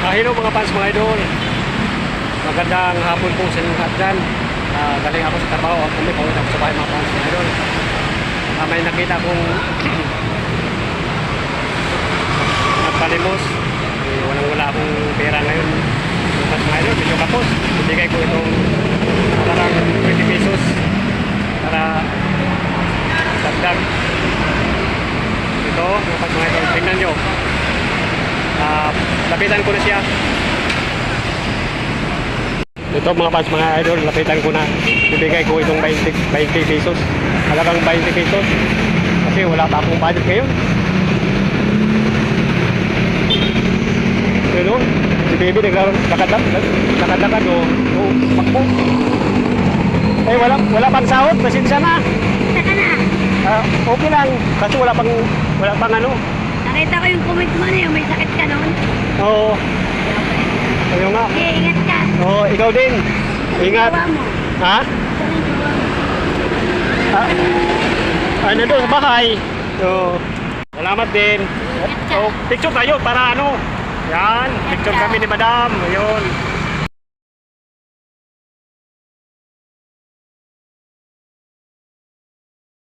Hello mga fans, mga idol. Magandang hapon po sa inyong lahat dyan. Galing ako sa trabaho at kami paulit ako sa bahay mga fans, mga idol. May nakita kong nagpalimos. Walang-wala akong pera ngayon. Mga fans, mga idol, medyo kapos. Ibigay ko itong parang 20 pesos para dagdag. Ito, mga fans, mga idol, tingnan nyo. Lapitan ko na siya. Ito mga fans, mga idol, lapitan ko na. Bibigay ko itong 20 pesos. Halagang 20 pesos. Kasi wala pa akong budget ngayon. Yun o, si baby nakadakad o makbo. Eh wala pang sahod, pasensya na. Saka na. Okay lang, kasi wala pang ano. Nakita ko yung comment mo na yung may sakit ka noon. Oo. Ayun nga. Okay, ingat ka. Oo, ikaw din. Ingat. Gawa mo. Ha? Ano doon sa bahay. So, salamat din. Ingat ka. So, picture tayo para ano. Yan, picture kami ni Madam. Ayun.